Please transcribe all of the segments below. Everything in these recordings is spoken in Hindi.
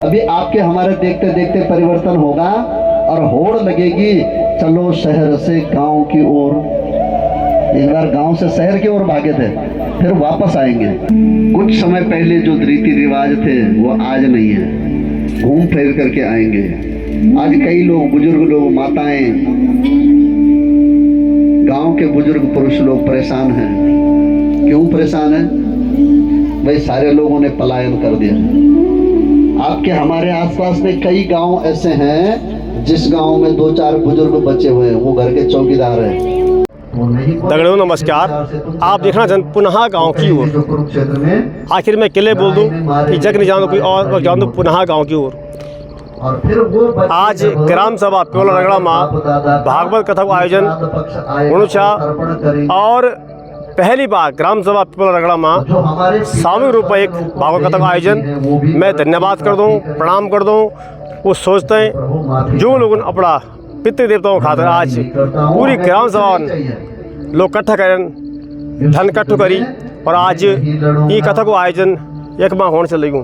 अभी आपके हमारे देखते देखते परिवर्तन होगा और होड़ लगेगी, चलो शहर से गांव की ओर। एक बार गांव से शहर की ओर भागे थे, फिर वापस आएंगे। कुछ समय पहले जो रीति रिवाज थे वो आज नहीं है, घूम फिर करके आएंगे। आज कई लोग, बुजुर्ग लोग, माताएं, गांव के बुजुर्ग पुरुष लोग परेशान हैं। क्यों परेशान हैं? भाई सारे लोगों ने पलायन कर दिया। आपके हमारे आसपास में कई गांव ऐसे हैं जिस गांव में 2-4 बुजुर्ग बचे हुए हैं, वो घर के चौकीदार हैं। दगड़ों नमस्कार, आप देखना चाहते पुनः गांव की ओर। आखिर मैं किले बोल दूं कि जग नहीं जान कोई और जान दूं पुनः गांव की ओर। आज ग्राम सभा प्योला रगड़ा माँ भागवत कथा का आयोजन मनुष्य और पहली बार ग्राम सभा प्योला रगड़ा माँ सामूहिक रूप में एक भागवत कथा का आयोजन मैं धन्यवाद कर दूं, प्रणाम कर दूं। वो सोचते हैं जो लोग अपना पितृ देवताओं खातर आज पूरी ग्राम सभा लोग इकट्ठा करें, धन इकट्ठो करी और आज ये कथा को आयोजन एक माह होने चल रही।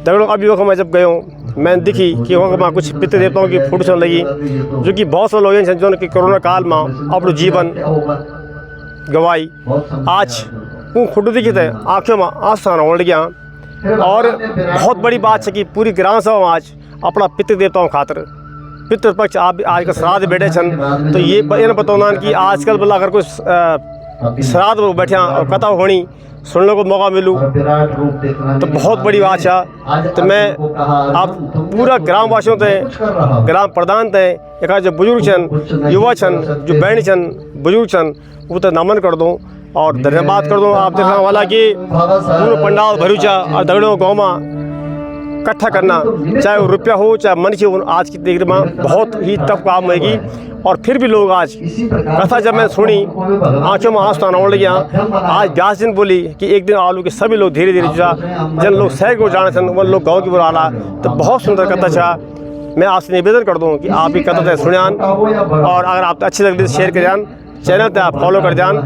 दगड़ों अभी वक्त मैं जब गया हूँ, मैंने दिखी कि वहाँ कुछ पितृ देवताओं की फोटो चल लगी, जो कि बहुत से लोग हैं जिन्होंने कि कोरोना काल में अपना जीवन गवाई। आज वो फोटो दिखे थे, आँखों में आंसू उड़ गया। और बहुत बड़ी बात है कि पूरी ग्राम सभा आज अपना पितृ देवताओं खातर पितृपक्ष आप आज का श्राद्ध बैठे छन, तो ये बताना कि आजकल बोला अगर कोई श्राद्ध बैठे और कथा होनी सुनने को मौका मिलूँ तो बहुत बड़ी बात है। तो मैं आप पूरा ग्राम वासियों से, ग्राम प्रधान थे, एक जो बुजुर्ग छन, युवा छन, जो बहन छन, बुजुर्ग छन, वो तो नमन कर दूँ और धन्यवाद कर दूँ। आप देखने वाला कि पूरा पंडाल भरूचा और दगड़ों गाँव में इकट्ठा करना, चाहे वो रुपया हो चाहे मन हो, आज की देख में बहुत ही टफ काम होगी। और फिर भी लोग आज कथा जब मैं सुनी आँखों में आंसू आने लग गया। आज 10 दिन बोली कि एक दिन आलू के सभी लोग धीरे धीरे जुड़ा, जन लोग शहर को जाने थे वो लोग गाँव की ओर आला। तो बहुत सुंदर कथा छा। मैं आपसे निवेदन कर दूँ कि आप ये कथा सुनान और अगर आप अच्छी लग रही शेयर कर जान, चैनल पर आप फॉलो कर जान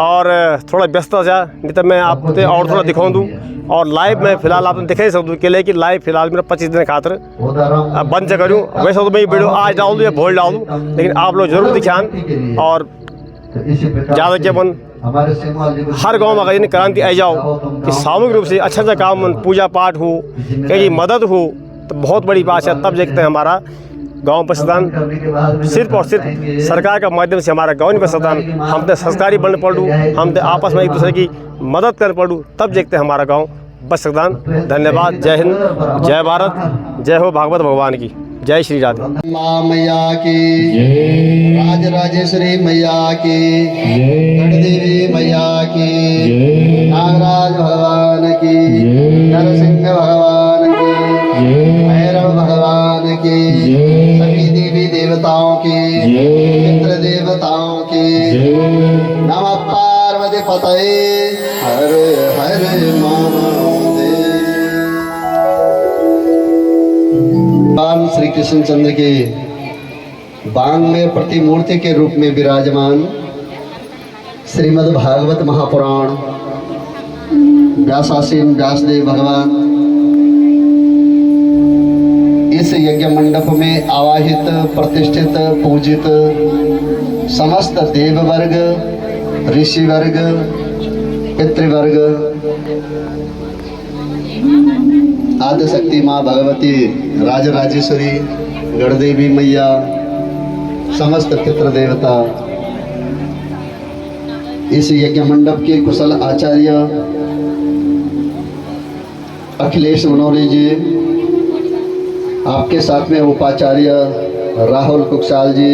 और थोड़ा व्यस्त हो जाए, नहीं तो मैं आपसे और थोड़ा दिखाऊँ दूँ। और लाइव में फिलहाल आपने दिखा ही सकूँ कि लेकिन लाइव फिलहाल मेरा 25 दिन खातर बंद से करूँ। वैसे तो मैं वीडियो आज डाल दूँ या भोल डाल दूँ, लेकिन आप लोग जरूर दिखान और ज़्यादा क्या बन हर गांव में अगर क्रांति आ जाओ कि सामूहिक रूप से अच्छा काम पूजा पाठ हो, कहीं मदद हो, तो बहुत बड़ी बात है। तब देखते हैं हमारा गांव पर सदान सिर्फ और सिर्फ सरकार का माध्यम से हमारा गाँव पर सदान हम तो संस्कारी बनने पड़ू, हम तो आपस में एक दूसरे की मदद कर पड़ू, तब देखते हैं हमारा गांव बस सदान। धन्यवाद। जय हिंद, जय भारत, जय हो भागवत भगवान की, जय श्री राधे। माँ मैया की, राज राजेश्वरी मैया की, गणदेवी मैया की, नागराज भगवान की, नरसिंह भगवान की, भैरव भगवान की, सभी देवी देवताओं की, पितृ देवताओं की। नमः पार्वती पतये हर हर महादेव। भगवान श्री कृष्ण चंद्र के बांग में प्रतिमूर्ति के रूप में विराजमान श्रीमद् भागवत महापुराण व्यासासीन व्यासदेव भगवान इस यज्ञ मंडप में आवाहित, प्रतिष्ठित, पूजित समस्त देव वर्ग, ऋषि वर्ग, पितृवर्ग, आदिशक्ति माँ भगवती, राजराजेश्वरी, गणदेवी मैया, समस्त पितृ देवता, इस यज्ञ मंडप के कुशल आचार्य अखिलेश मनोरे जी, आपके साथ में उपाचार्य राहुल कुकसाल जी,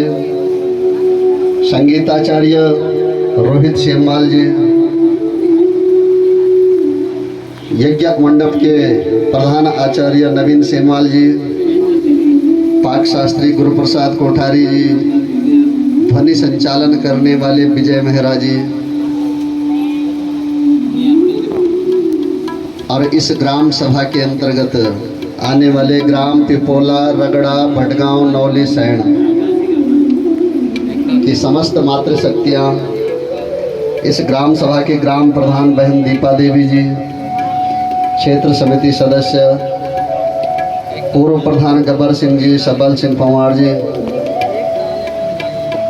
संगीताचार्य रोहित सेमवाल जी, यज्ञ मंडप के प्रधान आचार्य नवीन सेमवाल जी, पाक शास्त्री गुरु प्रसाद कोठारी जी, ध्वनि संचालन करने वाले विजय मेहरा जी, और इस ग्राम सभा के अंतर्गत आने वाले ग्राम पिपोला, रगड़ा, भटगांव, नौली, सैण की समस्त मातृशक्तियाँ, इस ग्राम सभा के ग्राम प्रधान बहन दीपा देवी जी, क्षेत्र समिति सदस्य पूर्व प्रधान गब्बर सिंह जी, सबल सिंह पंवार जी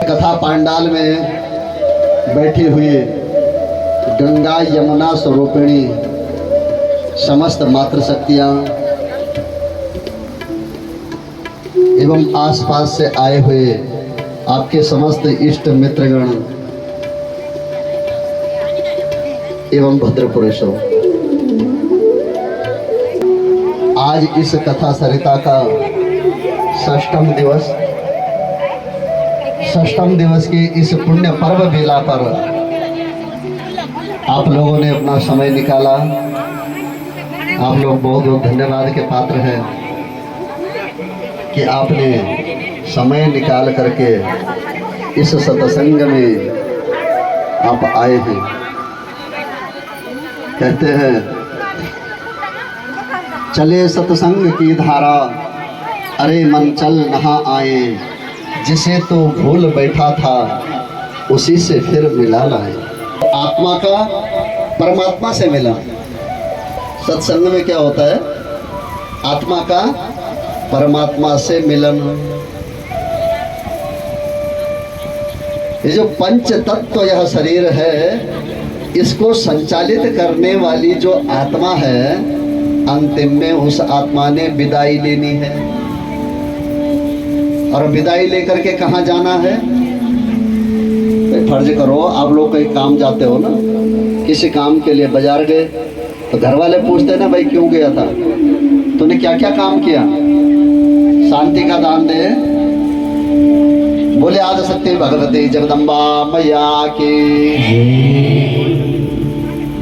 कथा पांडाल में बैठी हुई गंगा यमुना स्वरूपिणी समस्त मातृशक्तियाँ एवं आसपास से आए हुए आपके समस्त इष्ट मित्रगण एवं भद्र पुरुषों, आज इस कथा सरिता का षष्ठम दिवस की इस पुण्य पर्व बेला पर आप लोगों ने अपना समय निकाला। आप लोग बहुत बहुत धन्यवाद के पात्र हैं कि आपने समय निकाल करके इस सत्संग में आप आए हैं। कहते हैं चले सत्संग की धारा, अरे मन चल नहा आए, जिसे तो भूल बैठा था उसी से फिर मिला लाए। आत्मा का परमात्मा से मिला। सत्संग में क्या होता है? आत्मा का परमात्मा से मिलन। ये जो पंच तत्व यह शरीर है, इसको संचालित करने वाली जो आत्मा है, अंतिम में उस आत्मा ने विदाई लेनी है। और विदाई लेकर के कहाँ जाना है? फर्ज करो आप लोग कहीं काम जाते हो ना, किसी काम के लिए बाजार गए तो घर वाले पूछते ना भाई क्यों गया था, तूने क्या क्या काम किया? शांति का दान दे, बोले आज सत्य भगवती जगदम्बा मैया की,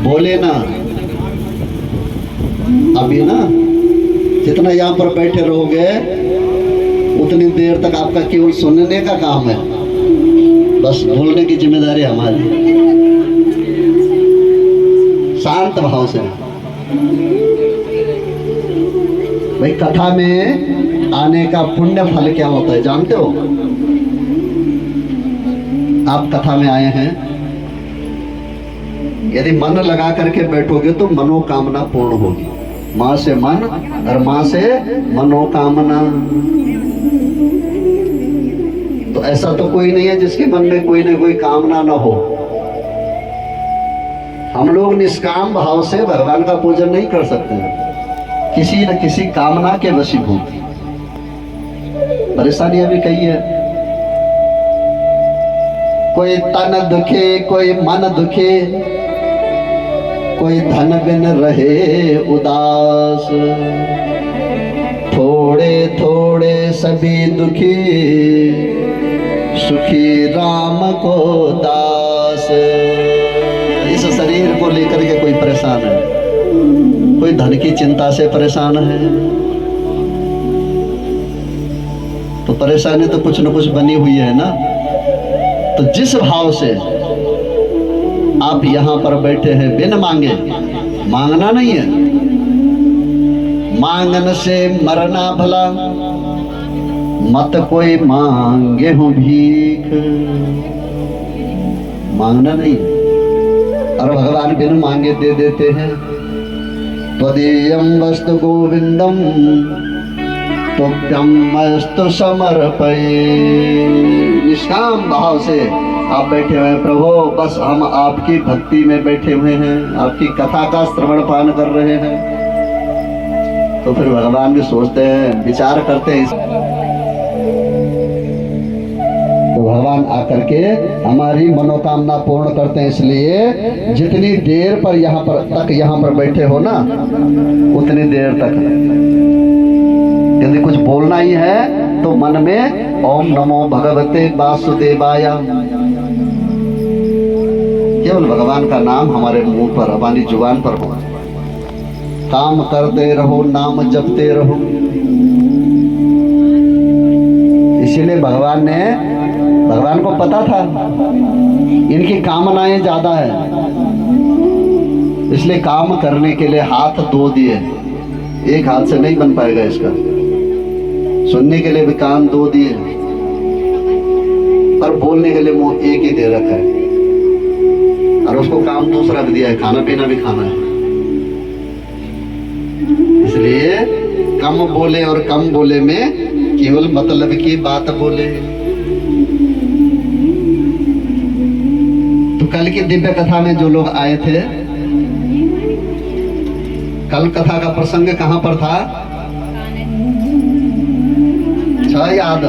बोले ना। अभी ना जितना यहाँ पर बैठे रहोगे उतनी देर तक आपका केवल सुनने का काम है, बस बोलने की जिम्मेदारी हमारी। शांत भाव से भाई, कथा में आने का पुण्य फल क्या होता है जानते हो? आप कथा में आए हैं, यदि मन लगा करके बैठोगे तो मनोकामना पूर्ण होगी। माँ से मन और माँ से मनोकामना। तो ऐसा तो कोई नहीं है जिसके मन में कोई न कोई कामना ना हो। हम लोग निष्काम भाव से भगवान का पूजन नहीं कर सकते, किसी न किसी कामना के वशीभूत। परेशानियां भी कई है, कोई तन दुखे, कोई मन दुखे, कोई धन बिन रहे उदास, थोड़े थोड़े सभी दुखी, सुखी राम को दास। इस शरीर को लेकर के कोई परेशान है, कोई धन की चिंता से परेशान है, तो परेशानी तो कुछ न कुछ बनी हुई है ना। तो जिस भाव से आप यहाँ पर बैठे हैं, बिन मांगे, मांगना नहीं है, मांगन से मरना भला, मत कोई मांगे हो भीख। मांगना नहीं, और भगवान बिन मांगे दे देते हैं। त्वदीयं वस्तु गोविंदम तुभ्यमस्तु समर्पये। निष्काम भाव से आप बैठे हुए हैं, प्रभु बस हम आपकी भक्ति में बैठे हुए हैं, आपकी कथा का श्रवण पान कर रहे हैं। तो फिर भगवान भी सोचते हैं, विचार करते हैं, तो भगवान आकर के हमारी मनोकामना पूर्ण करते हैं। इसलिए जितनी देर पर यहाँ पर बैठे हो ना, उतनी देर तक यदि कुछ बोलना ही है तो मन में ओम नमो भगवते वासुदेवाय, केवल भगवान का नाम हमारे मुंह पर, हमारी जुबान पर हो। काम करते रहो, नाम जपते रहो। इसीलिए भगवान को पता था इनकी कामनाएं ज्यादा है, इसलिए काम करने के लिए हाथ दो दिए। एक हाथ से नहीं बन पाएगा इसका। सुनने के लिए भी कान दो दिए, पर बोलने के लिए मुंह एक ही दे रखा है, और उसको काम दूसरा भी दिया है, खाना पीना भी खाना है। इसलिए कम बोले और कम बोले में केवल मतलब की बात बोले। तो कल की दिव्य कथा में जो लोग आए थे, कल कथा का प्रसंग कहां पर था? याद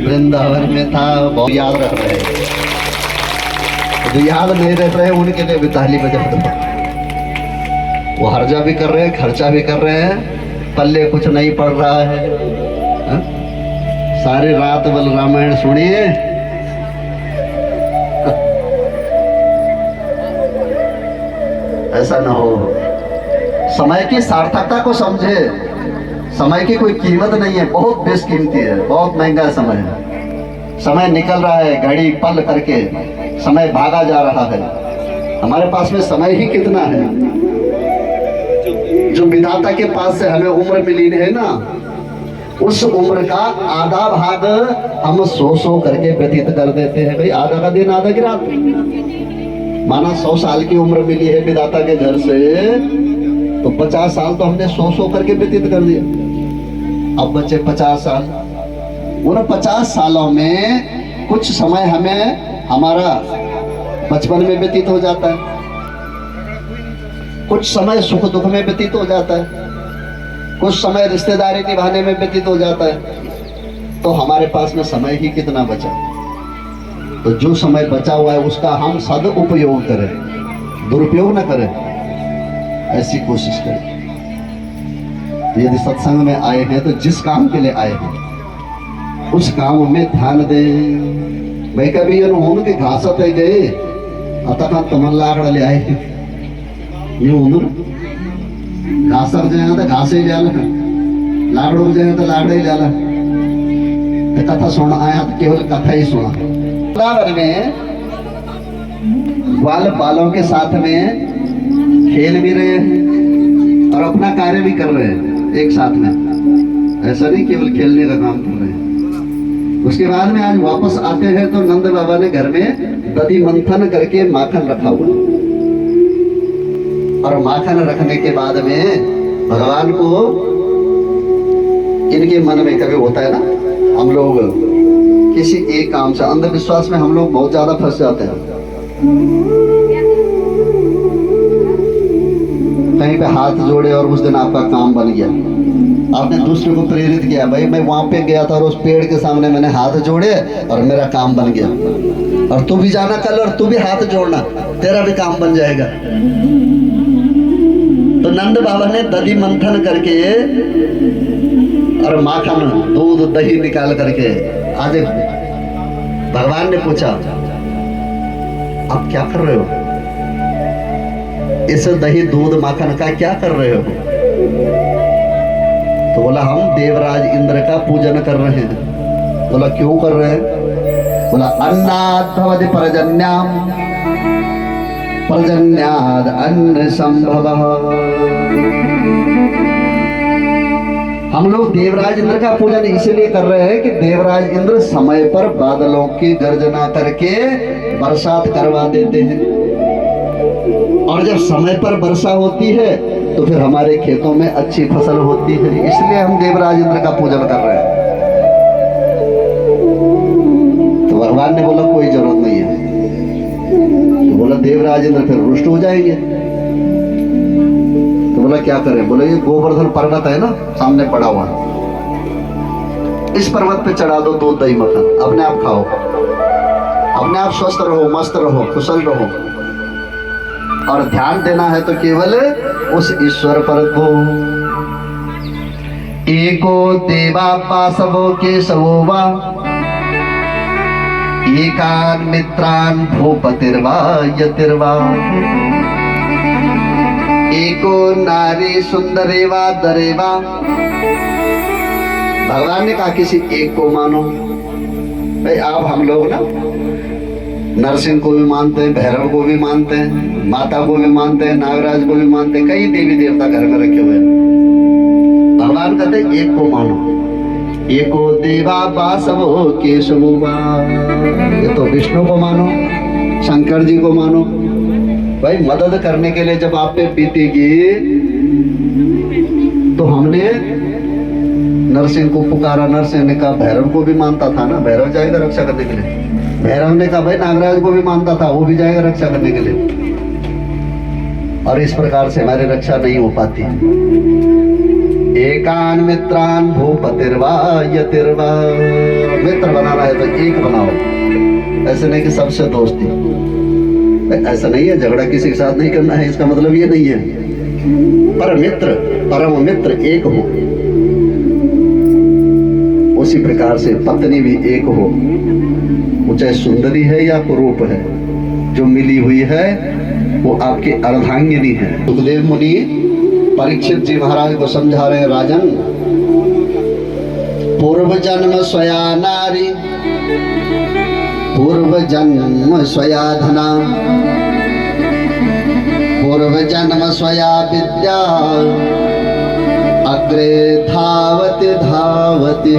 वृंदावन में था। बहुत याद रख रहे हैं, जो याद नहीं रह रहे उनके लिए भी ताली बजा दो। वो हर्जा भी कर रहे हैं, खर्चा भी कर रहे हैं, पल्ले कुछ नहीं पड़ रहा है। हा? सारी रात बल रामायण सुनिए। ऐसा ना हो। समय की सार्थकता को समझे। समय की कोई कीमत नहीं है, बहुत बेशकीमती है, बहुत महंगा समय है। समय निकल रहा है, घड़ी पल करके समय भागा जा रहा है। हमारे पास में समय ही कितना है। जो विधाता के पास से हमें उम्र मिली है ना, उस उम्र का आधा भाग हम सो करके व्यतीत कर देते हैं। भाई आधा का दिन आधा की रात। माना 100 साल की उम्र मिली है विधाता के घर से, तो 50 साल तो हमने सो करके व्यतीत कर दिया। अब बचे 50 साल। उन 50 सालों में कुछ समय हमें हमारा बचपन में व्यतीत हो जाता है, कुछ समय सुख दुख में व्यतीत हो जाता है, कुछ समय रिश्तेदारी निभाने में व्यतीत हो जाता है। तो हमारे पास में समय ही कितना बचा। तो जो समय बचा हुआ है उसका हम सदुपयोग करें, दुरुपयोग न करें, ऐसी कोशिश करें। तो यदि सत्संग में आए हैं तो जिस काम के लिए आए हैं उस काम में ध्यान दें। भाई कभी उनके घासत है गए अतः तमन लाकड़ा ले आए घासर जाए तो घास ही जाला, लाकड़ों जाए तो लाकड़ा ही जाला। तो कथा सुन आया तो केवल कथा ही सुना। बराबर में ग्वाल बालों के साथ में खेल भी रहे हैं और अपना कार्य भी कर रहे हैं एक साथ में। ऐसा नहीं केवल खेलने का काम कर रहे हैं। उसके बाद में आज वापस आते हैं तो नंद बाबा ने घर में दधी मंथन करके माखन रखा हुआ, और माखन रखने के बाद में भगवान को इनके मन में कभी होता है ना, हम लोग किसी एक काम से अंधविश्वास में हम लोग बहुत ज्यादा फंस जाते हैं। कहीं पे हाथ जोड़े और उस दिन आपका काम बन गया, आपने दूसरे को प्रेरित किया, भाई मैं वहां पे गया था और उस पेड़ के सामने मैंने हाथ जोड़े और मेरा काम बन गया, और तू भी जाना कल और तू भी हाथ जोड़ना, तेरा भी काम बन जाएगा। तो नंद बाबा ने दधी मंथन करके और माखन दूध दही निकाल करके आज भगवान ने पूछा आप क्या कर रहे हो, इस दही दूध माखन का क्या कर रहे हो? तो बोला हम देवराज इंद्र का पूजन कर रहे हैं। बोला क्यों कर रहे हैं? बोला अन्नाद भवति पर्जन्याम पर्जन्याद अन्न संभवः। हम लोग देवराज इंद्र का पूजन इसलिए कर रहे हैं कि देवराज इंद्र समय पर बादलों की गर्जना करके बरसात करवा देते हैं, और जब समय पर वर्षा होती है तो फिर हमारे खेतों में अच्छी फसल होती है। इसलिए हम देवराज इंद्र का पूजन कर रहे हैं। तो भगवान ने बोला कोई जरूरत नहीं है। तो बोला देवराज इंद्र फिर रुष्ट हो जाएंगे। तो बोला क्या करें? बोले ये गोवर्धन पर्वत है ना सामने पड़ा हुआ, इस पर्वत पे चढ़ा दो दूध दही मक्खन, अपने आप खाओ, अपने आप स्वस्थ रहो, मस्त रहो, कुशल रहो, और ध्यान देना है तो केवल उस ईश्वर पर को। एको देवा पासवो केशवो वा एकान मित्रान भूपतिर्वा यतिर्वा एको नारी सुंदरेवा दरेवा। भगवान ने कहा किसी एक को मानो। भाई आप हम लोग ना नरसिंह को भी मानते हैं, भैरव को भी मानते हैं, माता को भी मानते हैं, नागराज को भी मानते हैं, कई देवी देवता घर में रखे हुए हैं। भगवान कहते हैं एक को मानो। एको देवा वासवो केशवो वा। ये तो विष्णु को मानो, शंकर जी को मानो। भाई मदद करने के लिए जब आप पे बीतेगी तो हमने नरसिंह को पुकारा, नरसिंह ने कहा भैरव को भी मानता था ना, भैरव जाएगा रक्षा करने के लिए। भैरव ने कहा भाई नागराज को भी मानता था, वो भी जाएगा रक्षा करने के लिए। और इस प्रकार से हमारी रक्षा नहीं हो पाती। एकान मित्रान भूपतिर्वा यतिर्वा, मित्र बनाना है तो एक बनाओ, ऐसे नहीं कि सबसे दोस्ती। ऐसा नहीं है झगड़ा किसी के साथ नहीं करना है, इसका मतलब ये नहीं है। पर मित्र, परम मित्र एक हो। उसी प्रकार से पत्नी भी एक हो, वो चाहे सुंदरी है या कुरूप है, जो मिली हुई है वो आपकी अर्धांगिनी है। सुखदेव मुनि परीक्षित जी महाराज को समझा रहे हैं, राजन पूर्व जन्म स्वया नारी, पूर्व जन्म स्वया धना, पूर्व जन्म स्वया विद्या, अग्रे धावति धावति।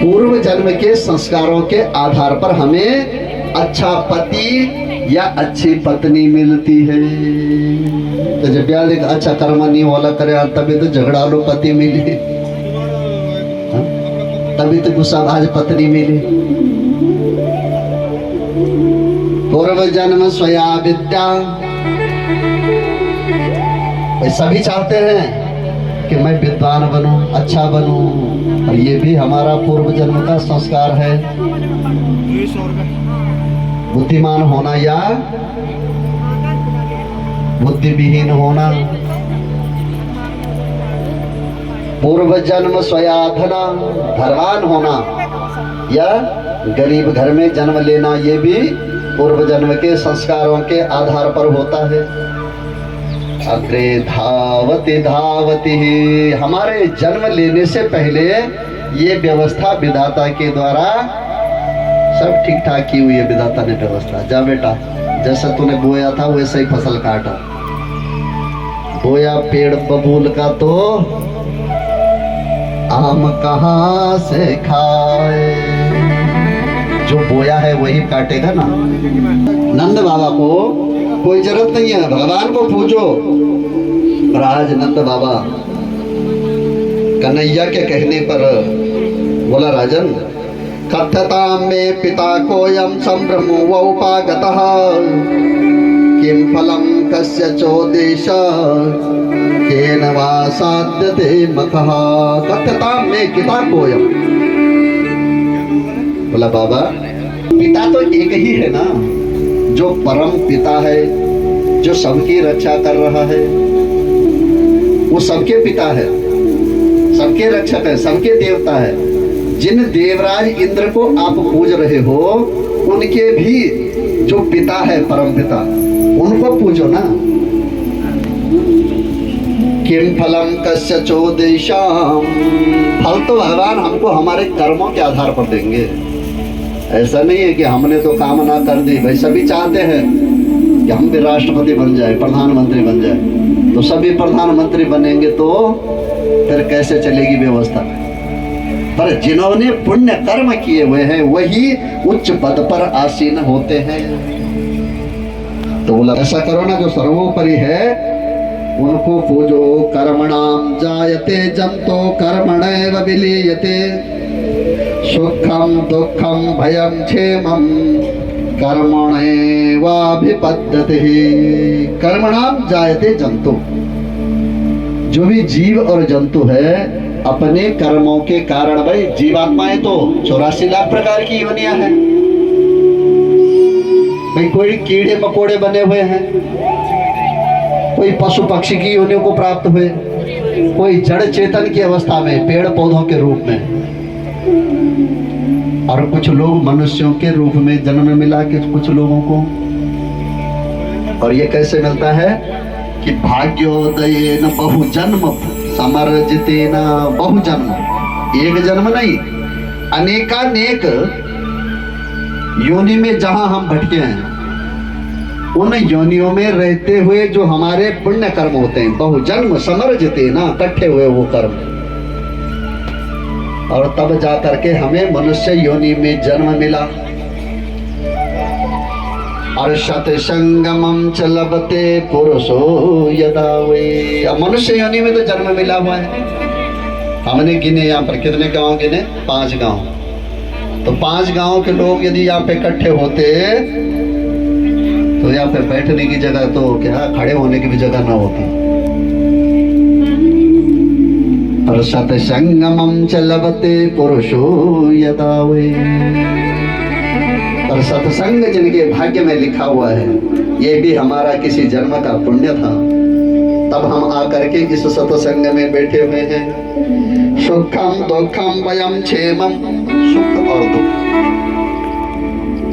पूर्व जन्म के संस्कारों के आधार पर हमें अच्छा पति या अच्छी पत्नी मिलती है। तो जब ब्याह देख अच्छा कर्म नहीं वाला करे तभी तो झगड़ा लो पति मिली, तभी तो गुस्साबाज पत्नी मिली। पूर्व जन्म स्वया विद्या, सभी चाहते हैं कि मैं विद्वान बनूं, अच्छा बनूं, और ये भी हमारा पूर्व जन्म का संस्कार है। बुद्धिमान होना या बुद्धिविहीन होना। पूर्व जन्म स्वयाधना, धनवान होना या गरीब घर में जन्म लेना, ये भी पूर्व जन्म के संस्कारों के आधार पर होता है। अग्रे धावति धावति, हमारे जन्म लेने से पहले ये व्यवस्था विधाता के द्वारा सब ठीक ठाक की हुई है। विधाता ने व्यवस्था, जा बेटा जैसा तूने बोया था वैसे ही फसल काटा। बोया पेड़ बबूल का तो आम कहाँ से खाए, जो बोया है वही काटेगा ना। नंद बाबा को कोई जरूरत नहीं है, भगवान को पूछो। राज नंद बाबा कन्हैया के कहने पर बोला, राजन कथ्यताम में पिता कोयम संभ्रमो वौपागतः, किम फलम कस्य चोदेश केन वा साध्यते मखः। कथ्यताम में पिता कोयम, बोला बाबा पिता तो एक ही है ना, जो परम पिता है, जो सबकी रक्षा कर रहा है, वो सबके पिता है, सबके रक्षक है, सबके देवता है। जिन देवराज इंद्र को आप पूज रहे हो, उनके भी जो पिता है परम पिता, उनको पूजो ना। किम फलम कस्य चोदेशाम, फल तो भगवान हमको हमारे कर्मों के आधार पर देंगे। ऐसा नहीं है कि हमने तो कामना कर दी। भाई सभी चाहते हैं कि हम भी राष्ट्रपति बन जाए, प्रधानमंत्री बन जाए, तो सभी प्रधानमंत्री बनेंगे तो फिर कैसे चलेगी व्यवस्था। पर जिन्होंने पुण्य कर्म किए हुए हैं वही उच्च पद पर आसीन होते हैं। तो बोला ऐसा करो ना, जो सर्वोपरि है उनको पूजो। कर्मणाम जायते जंतो कर्मणैव विलीयते, सुखम दुखम भयम क्षेमम कर्मणैवाभिपद्यते। कर्मणाम जायते जंतु, जो भी जीव और जंतु है अपने कर्मों के कारण, भाई जीवात्माएं तो 84 लाख प्रकार की योनियां हैं। भाई कोई कीड़े मकोड़े बने हुए हैं, कोई पशु पक्षी की योनियों को प्राप्त हुए, कोई जड़ चेतन की अवस्था में पेड़ पौधों के रूप में, और कुछ लोग मनुष्यों के रूप में जन्म मिला के कुछ लोगों को। और ये कैसे मिलता है कि भाग्योदयेन बहुजन्म समर्जितेन, बहुजन्म, एक जन्म नहीं, अनेकानेक योनि में जहां हम भटके हैं, उन योनियों में रहते हुए जो हमारे पुण्य कर्म होते हैं, बहुजन्म समर्जितेन, इकट्ठे हुए वो कर्म, और तब जाकर के हमें मनुष्य योनि में जन्म मिला। और सतसंगमं च लभते पुरुषो यदा वे। अब मनुष्य योनि में तो जन्म मिला हुआ है। हमने गिने यहाँ पर कितने गांव गिने? 5 गांव। तो 5 गांव के लोग यदि यहाँ पे इकट्ठे होते तो यहाँ पे बैठने की जगह तो क्या, खड़े होने की भी जगह ना होती। और सतसंगमं च लभते पुरुषो यदा वे। और सत्संग जिनके भाग्य में लिखा हुआ है, ये भी हमारा किसी जन्म का पुण्य था, तब हम आकर के इस सत्संग में बैठे हुए हैं। सुखम दुखम वयम क्षेमम, सुख और दुख।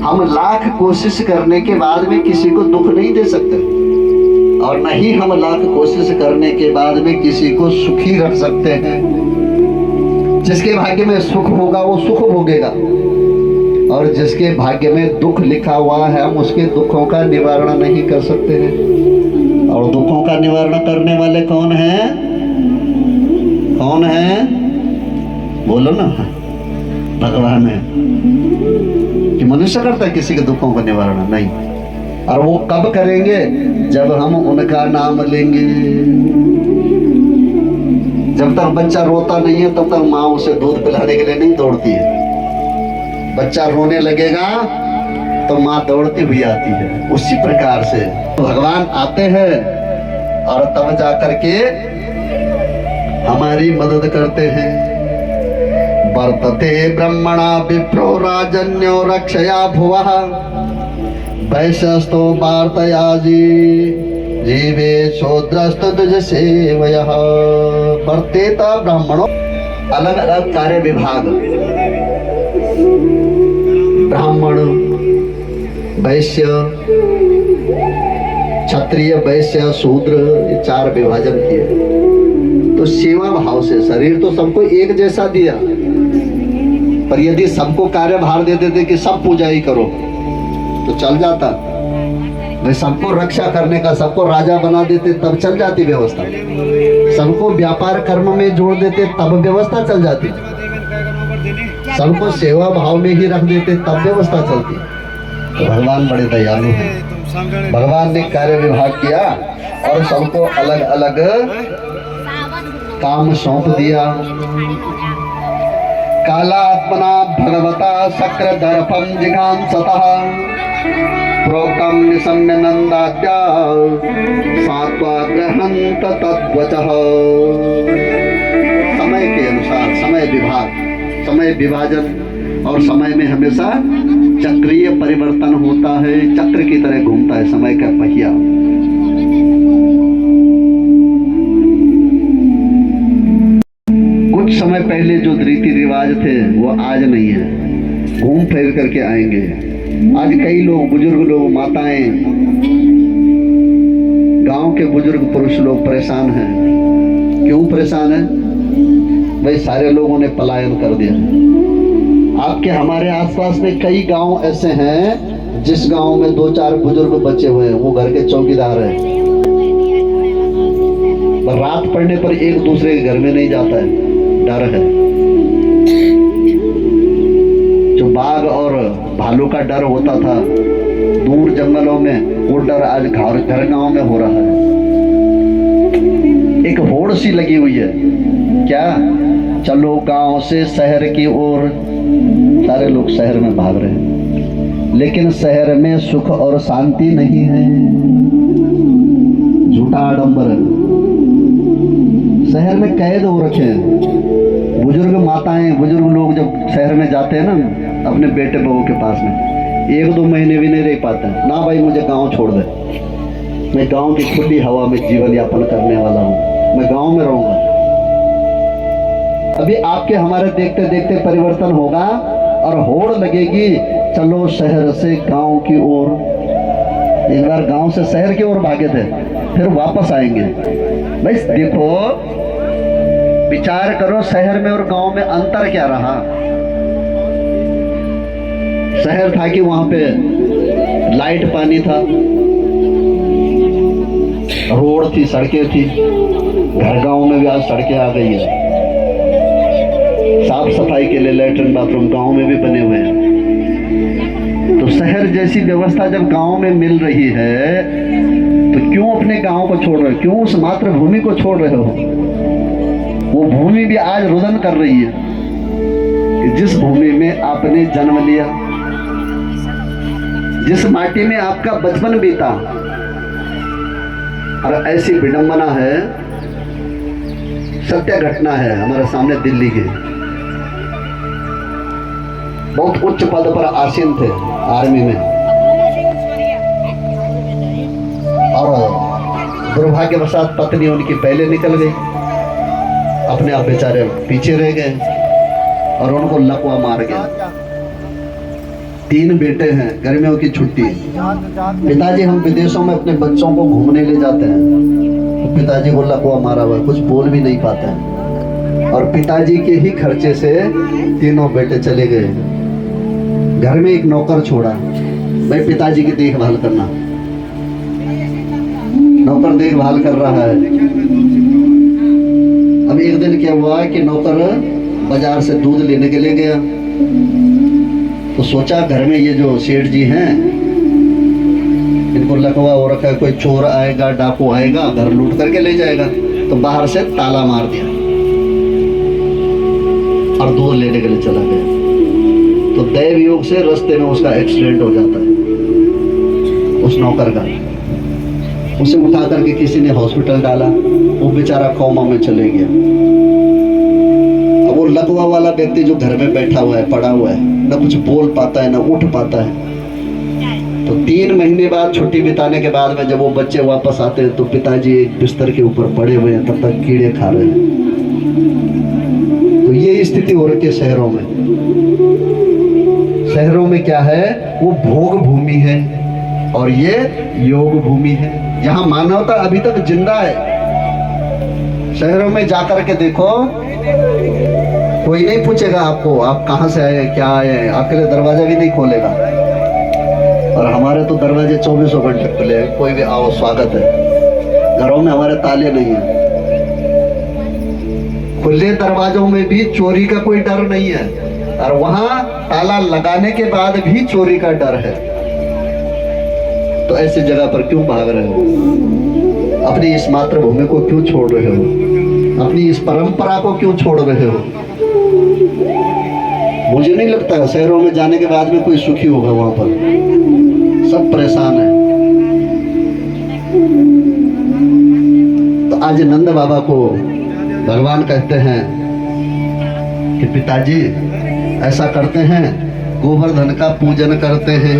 हम लाख कोशिश करने के बाद में किसी को दुख नहीं दे सकते, और न ही हम लाख कोशिश करने के बाद में किसी को सुखी रख सकते हैं। जिसके भाग्य में सुख होगा वो सुख भोगेगा, और जिसके भाग्य में दुख लिखा हुआ है हम उसके दुखों का निवारण नहीं कर सकते हैं। और दुखों का निवारण करने वाले कौन हैं? कौन हैं? बोलो ना, भगवान है। कि मनुष्य करता है किसी के दुखों का निवारण? नहीं। और वो कब करेंगे? जब हम उनका नाम लेंगे। जब तक बच्चा रोता नहीं है तब तक माँ उसे दूध पिलाने के लिए नहीं दौड़ती है। बच्चा रोने लगेगा तो माँ दौड़ती हुई आती है। उसी प्रकार से भगवान आते हैं और तब जाकर के हमारी मदद करते हैं। वर्तते ब्रह्मणा विप्रो राजन्यो रक्षया भुवः वैश्यस्तो वार्तया जीवे शूद्रस्तु द्विज सेवयः। वर्तेता ब्राह्मणों, अलग अलग कार्य विभाग। ब्राह्मण, वैश्य, क्षत्रिय, वैश्य, शूद्र, ये 4 विभाजन किए। तो सेवा भाव से शरीर तो सबको एक जैसा दिया, पर यदि सबको कार्यभार दे देते कि सब पूजा ही करो तो चल जाता। वे सबको रक्षा करने का, सबको राजा बना देते तब चल जाती व्यवस्था। सबको व्यापार कर्म में जोड़ देते तब व्यवस्था चल जाती। सबको सेवा भाव में ही रख देते तब व्यवस्था चलती। तो भगवान बड़े दयालु हैं। भगवान ने कार्य विभाग किया और सबको अलग अलग काम सौंप दिया। कालात्मना भगवता शक्र दर्पम जिघांसतः प्रोक्तम निशम्य नंदाद्या सात्वा ग्रहंत तद्वचः। समय के अनुसार समय विभाग, समय विभाजन और समय में हमेशा चक्रीय परिवर्तन होता है। चक्र की तरह घूमता है समय का पहिया। कुछ समय पहले जो रीति रिवाज थे वो आज नहीं है, घूम फिर करके आएंगे। आज कई लोग, बुजुर्ग लोग, माताएं, गांव के बुजुर्ग पुरुष लोग परेशान हैं। क्यों परेशान हैं? भाई सारे लोगों ने पलायन कर दिया। आपके हमारे आसपास में कई गांव ऐसे हैं जिस गांव में 2-4 बुजुर्ग बचे हुए हैं, वो घर के चौकीदार हैं। रात पड़ने पर एक दूसरे के घर में नहीं जाता है, डर है। जो बाघ और भालू का डर होता था दूर जंगलों में, वो डर आज घर गांव में हो रहा है। एक होड़ सी लगी हुई है। क्या? चलो गांव से शहर की ओर। सारे लोग शहर में भाग रहे हैं, लेकिन शहर में सुख और शांति नहीं है। झूठा आडंबर है। शहर में कैद हो रखे हैं। बुजुर्ग माताएं, बुजुर्ग लोग जब शहर में जाते हैं ना अपने बेटे बहू के पास में, 1-2 महीने भी नहीं रह पाते। ना भाई मुझे गांव छोड़ दे, मैं गांव की खुली हवा में जीवन यापन करने वाला हूँ, मैं गांव में रहूंगा। अभी आपके हमारे देखते देखते परिवर्तन होगा और होड़ लगेगी, चलो शहर से गांव की ओर। एक बार गांव से शहर की ओर भागे थे, फिर वापस आएंगे। भाई देखो, विचार करो, शहर में और गांव में अंतर क्या रहा। शहर था कि वहां पे लाइट पानी था, रोड थी, सड़कें थी। घर गांव में भी आज सड़कें आ गई है। साफ सफाई के लिए लैट्रिन बाथरूम गांव में भी बने हुए हैं। तो शहर जैसी व्यवस्था जब गांव में मिल रही है तो क्यों अपने गांव को छोड़ रहे हो, क्यों उस मातृभूमि को छोड़ रहे हो? वो भूमि भी आज रुदन कर रही है कि जिस भूमि में आपने जन्म लिया, जिस माटी में आपका बचपन बीता। और ऐसी विडंबना है, सत्य घटना है हमारे सामने दिल्ली के। बहुत उच्च पद पर आसीन थे आर्मी में, और दुर्भाग्यवशात पत्नी उनकी पहले निकल गई, अपने आप बेचारे पीछे रह गए और उनको लकवा मार गया। 3 बेटे हैं, गर्मियों की छुट्टी, पिताजी हम विदेशों में अपने बच्चों को घूमने ले जाते हैं, तो पिताजी को लकवा मारा हुआ, कुछ बोल भी नहीं पाते हैं, और पिताजी के ही खर्चे से 3 बेटे चले गए। घर में एक नौकर छोड़ा, भाई पिताजी की देखभाल करना। नौकर देखभाल कर रहा है। अब एक दिन क्या हुआ कि नौकर बाजार से दूध लेने के लिए गया, तो सोचा घर में ये जो सेठ जी हैं इनको लकवा हो रखा है, कोई चोर आएगा, डाकू आएगा, घर लूट करके ले जाएगा, तो बाहर से ताला मार दिया और दूध लेने के लिए चला गया। तो दैव योग से रास्ते में उसका एक्सीडेंट हो जाता है, उस नौकर का। उसे उठा करके किसी ने हॉस्पिटल डाला, वो बेचारा कोमा में चले गया। अब वो लकवा वाला व्यक्ति जो घर में बैठा हुआ है, पड़ा हुआ है, ना कुछ बोल पाता है, ना उठ पाता है। तो 3 महीने बाद छुट्टी बिताने के बाद में जब वो बच्चे वापस आते हैं तो पिताजी एक बिस्तर के ऊपर पड़े हुए हैं, तब तक कीड़े खा रहे हैं। तो ये स्थिति हो रही है शहरों में। शहरों में क्या है, वो भोग भूमि है और ये योग भूमि है। यहाँ मानवता अभी तक जिंदा है। शहरों में जाकर के देखो, कोई नहीं पूछेगा आपको आप कहाँ से आए, क्या आए, आपके लिए दरवाजा भी नहीं खोलेगा। और हमारे तो दरवाजे 24 घंटे खुले हैं, कोई भी आओ स्वागत है। घरों में हमारे ताले नहीं है। खुले दरवाजों में भी चोरी का कोई डर नहीं है, और वहां ताला लगाने के बाद भी चोरी का डर है। तो ऐसी जगह पर क्यों भाग रहे हो? अपनी इस मातृभूमि को क्यों छोड़ रहे हो? अपनी इस परंपरा को क्यों छोड़ रहे हो? मुझे नहीं लगता है शहरों में जाने के बाद में कोई सुखी होगा। वहां पर सब परेशान है। तो आज नंद बाबा को भगवान कहते हैं कि पिताजी ऐसा करते हैं, गोवर्धन का पूजन करते हैं।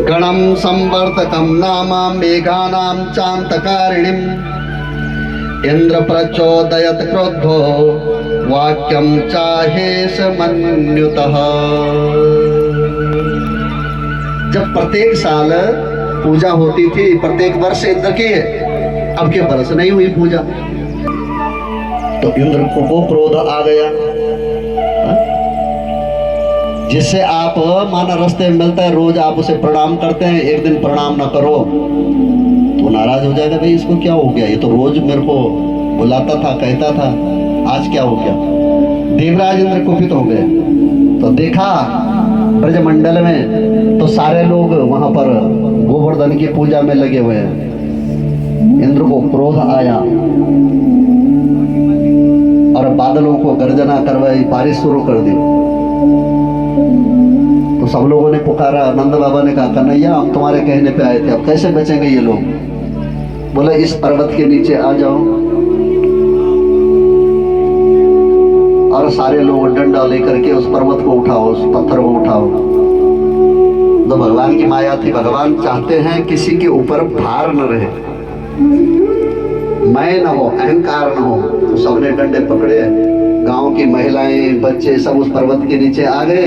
गणम संवर्तकम नामा मेघानाम चांतकारिणीम इंद्र प्रचोदयत क्रोधो वाक्यम चाहेस मन्युतः। जब प्रत्येक साल पूजा होती थी, प्रत्येक वर्ष इंद्र की, अब के वर्ष नहीं हुई पूजा, तो इंद्र को क्रोध आ गया। जिससे आप माना रास्ते में मिलता है, रोज आप उसे प्रणाम करते हैं, एक दिन प्रणाम ना करो तो नाराज हो जाएगा, भाई इसको क्या हो गया, ये तो रोज मेरे को बुलाता था, कहता था, आज क्या हो गया। देवराज इंद्र कुपित हो गए। तो देखा ब्रजमंडल में तो सारे लोग वहां पर गोवर्धन की पूजा में लगे हुए हैं। इंद्र को क्रोध आया और बादलों को गर्जना करवाई, बारिश शुरू कर दी। तो सब लोगों ने पुकारा। नंद बाबा ने कहा, कन्हैया हम तुम्हारे कहने पे आए थे, अब कैसे बचेंगे ये लोग? बोले इस पर्वत के नीचे आ जाओ। और सारे लोग डंडा लेकर के उस पर्वत को उठाओ, उस पत्थर को उठाओ। तो भगवान की माया थी। भगवान चाहते हैं किसी के ऊपर भार न रहे, मैं न हो, अहंकार न हो। तो सबने डंडे पकड़े, गांव की महिलाएं, बच्चे सब उस पर्वत के नीचे आ गए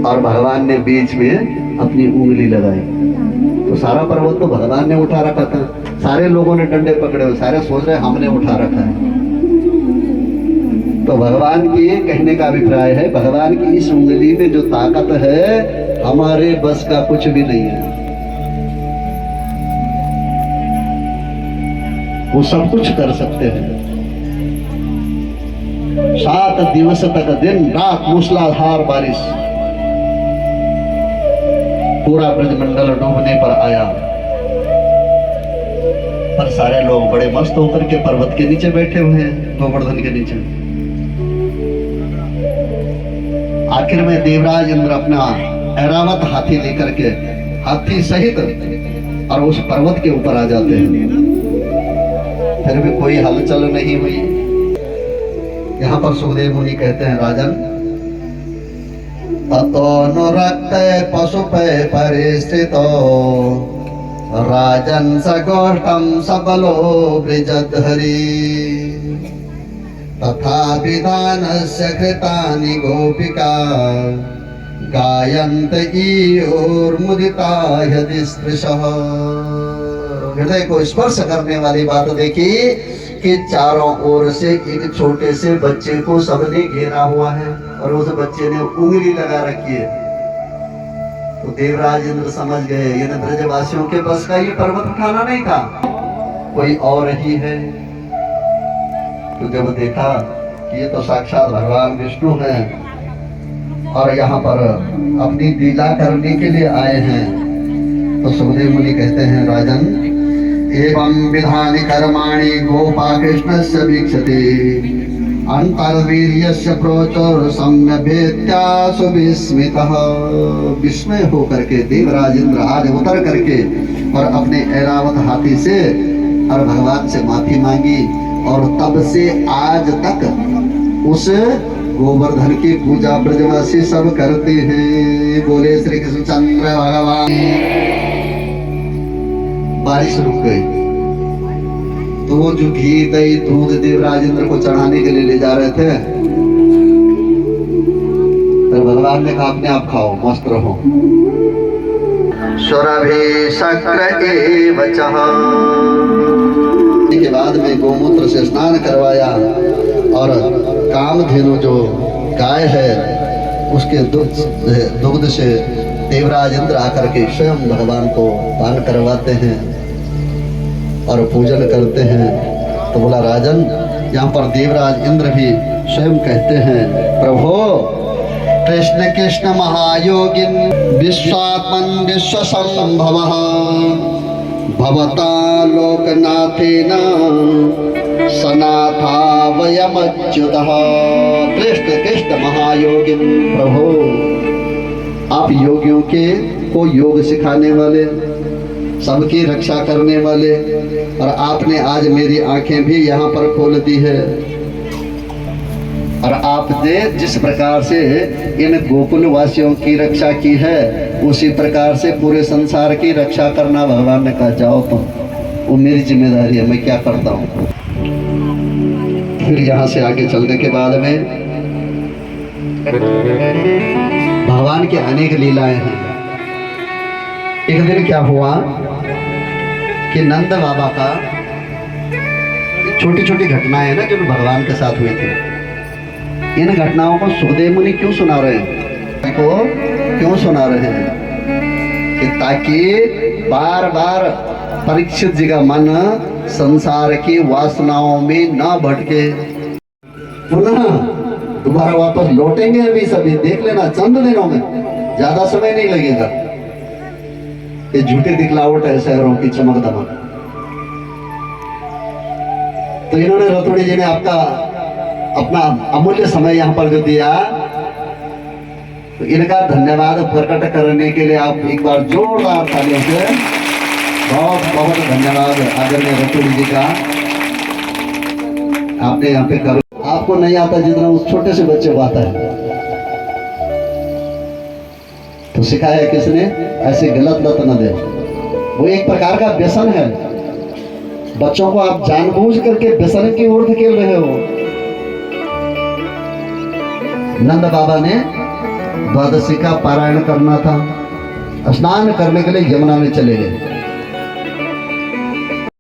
और भगवान ने बीच में अपनी उंगली लगाई। तो सारा पर्वत तो भगवान ने उठा रखा था। सारे लोगों ने डंडे पकड़े हुए, सारे सोच रहे हमने उठा रखा है। तो भगवान की कहने का अभिप्राय है, भगवान की इस उंगली में जो ताकत है, हमारे बस का कुछ भी नहीं है। वो सब कुछ कर सकते हैं। 7 दिवस तक दिन रात मूसलाधार बारिश, पूरा ब्रजमंडल डूबने पर आया, पर सारे लोग बड़े मस्त होकर के पर्वत के नीचे बैठे हुए हैं, गोवर्धन के नीचे। आखिर में देवराज इंद्र अपना ऐरावत हाथी लेकर के, हाथी सहित, और उस पर्वत के ऊपर आ जाते हैं। फिर भी कोई हलचल नहीं हुई। यहाँ पर सुखदेव मुनि कहते हैं, राजन ततोनुरक्त पशुपे परिस्थितो राजन सगोष्ठम सबलो ब्रिजधरी तथा विधानस्य कृतानि गोपिका गायन्त ईयोर्मुदिता यदि स्पृशः। हृदय को स्पर्श करने वाली बात देखी कि चारों ओर से एक छोटे से बच्चे को सबने घेरा हुआ है और उस बच्चे ने उंगली लगा रखी है। तो देवराज इंद्र समझ गए ये ब्रजवासियों के बस का ये पर्वत उठाना नहीं था, कोई और ही है। तो जब देखा कि ये तो साक्षात भगवान विष्णु हैं और यहाँ पर अपनी लीला करने के लिए आए हैं, तो सुखदेव मुनि कहते हैं, राजन एवं विधानि कर्माणि गोपा कृष्णस्य वीक्षते अंतर्वीर्यस्य प्रोचर सम्यभेत्या सुविस्मितः। विस्मय होकर के देवराज इंद्र आज उतर करके और अपने ऐरावत हाथी से और भगवान से माफी मांगी, और तब से आज तक उस गोवर्धन की पूजा ब्रजवासी सब करते हैं। बोले श्री कृष्णचंद्र भगवान। बारिश रुक गई तो वो जो घी दही दूध देवराज इंद्र को चढ़ाने के लिए ले जा रहे थे, तो भगवान ने कहा अपने आप खाओ, मस्त रहो। सुरभि शक्र एवचः के बाद में गोमूत्र से स्नान करवाया और कामधेनु जो गाय है उसके दुग्ध से देवराज इंद्र आकर के स्वयं भगवान को पान करवाते हैं और पूजन करते हैं। तो बोला, राजन यहाँ पर देवराज इंद्र भी स्वयं कहते हैं, प्रभो कृष्ण कृष्ण महायोगिन विश्वात्मन विश्वसंभवः भवता लोकनाथेन सनाथा वयमच्युतः। कृष्ण कृष्ण महायोगिन, प्रभो आप योगियों के को योग सिखाने वाले, सबकी रक्षा करने वाले, और आपने आज मेरी आंखें भी यहाँ पर खोल दी है। और आपने जिस प्रकार से इन गोकुल वासियों की रक्षा की है उसी प्रकार से पूरे संसार की रक्षा करना। भगवान ने कहा, जाओ तुम, वो मेरी जिम्मेदारी है, मैं क्या करता हूँ। फिर यहाँ से आगे चलने के बाद में भगवान की अनेक लीलाएं हैं। एक दिन क्या हुआ कि नंद बाबा का छोटी छोटी घटनाएं ना जो भगवान के साथ हुई थी, इन घटनाओं को सुखदेव मुनि क्यों सुना रहे हैं, को क्यों सुना रहे हैं कि ताकि बार बार परीक्षित जी का मन संसार की वासनाओं में न भटके। पुनः दोबारा वापस लौटेंगे अभी सभी, देख लेना चंद दिनों में, ज्यादा समय नहीं लगेगा। ये झूठी दिखलावट है शहरों की चमक दमक। तो इन्होंने रतोड़ी जी ने आपका अपना अमूल्य समय यहाँ पर जो दिया, तो इनका धन्यवाद प्रकट करने के लिए आप एक बार जोरदार तालियों से बहुत बहुत धन्यवाद आदरणीय रतोड़ी जी का। आपने यहाँ पे करो, आपको नहीं आता जितना उस छोटे से बच्चे को आता है। तो सिखाया किसने, ऐसे गलत लत न दे, वो एक प्रकार का व्यसन है। बच्चों को आप जानबूझ करके व्यसन की ओर धकेल रहे हो। नंद बाबा ने द्वादशी का पारायण करना था, स्नान करने के लिए यमुना में चले गए।